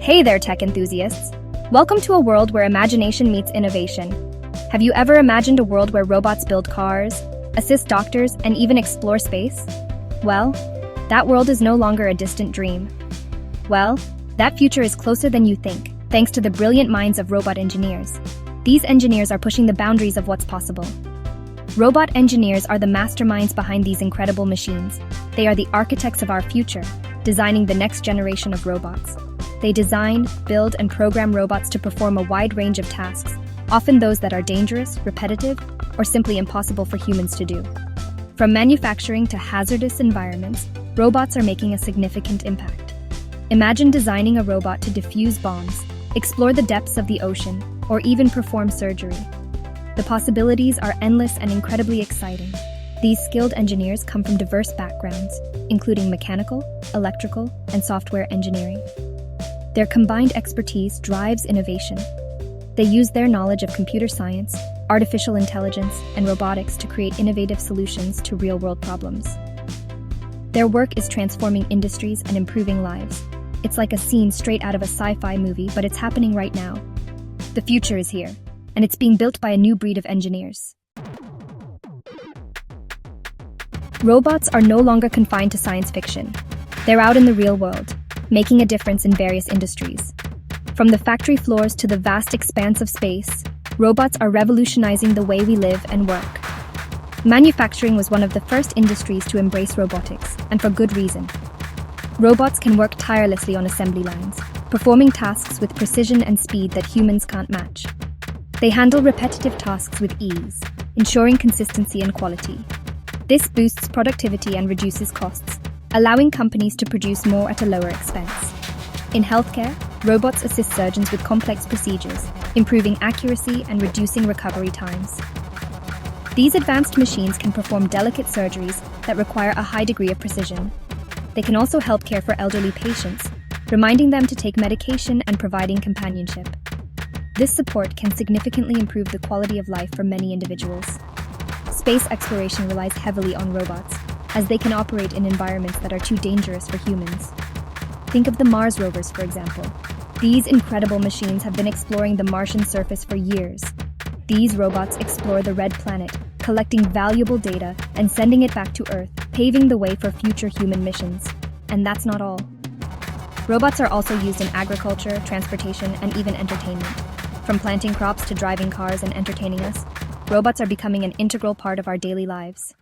Hey there, tech enthusiasts! Welcome to a world where imagination meets innovation. Have you ever imagined a world where robots build cars, assist doctors, and even explore space? Well, that world is no longer a distant dream. Well, that future is closer than you think, thanks to the brilliant minds of robot engineers. These engineers are pushing the boundaries of what's possible. Robot engineers are the masterminds behind these incredible machines. They are the architects of our future, designing the next generation of robots. They design, build, and program robots to perform a wide range of tasks, often those that are dangerous, repetitive, or simply impossible for humans to do. From manufacturing to hazardous environments, robots are making a significant impact. Imagine designing a robot to defuse bombs, explore the depths of the ocean, or even perform surgery. The possibilities are endless and incredibly exciting. These skilled engineers come from diverse backgrounds, including mechanical, electrical, and software engineering. Their combined expertise drives innovation. They use their knowledge of computer science, artificial intelligence, and robotics to create innovative solutions to real-world problems. Their work is transforming industries and improving lives. It's like a scene straight out of a sci-fi movie, but it's happening right now. The future is here, and it's being built by a new breed of engineers. Robots are no longer confined to science fiction. They're out in the real world, making a difference in various industries. From the factory floors to the vast expanse of space, robots are revolutionizing the way we live and work. Manufacturing was one of the first industries to embrace robotics, and for good reason. Robots can work tirelessly on assembly lines, performing tasks with precision and speed that humans can't match. They handle repetitive tasks with ease, ensuring consistency and quality. This boosts productivity and reduces costs, allowing companies to produce more at a lower expense. In healthcare, robots assist surgeons with complex procedures, improving accuracy and reducing recovery times. These advanced machines can perform delicate surgeries that require a high degree of precision. They can also help care for elderly patients, reminding them to take medication and providing companionship. This support can significantly improve the quality of life for many individuals. Space exploration relies heavily on robots, as they can operate in environments that are too dangerous for humans. Think of the Mars rovers, for example. These incredible machines have been exploring the Martian surface for years. These robots explore the Red Planet, collecting valuable data and sending it back to Earth, paving the way for future human missions. And that's not all. Robots are also used in agriculture, transportation, and even entertainment. From planting crops to driving cars and entertaining us, robots are becoming an integral part of our daily lives.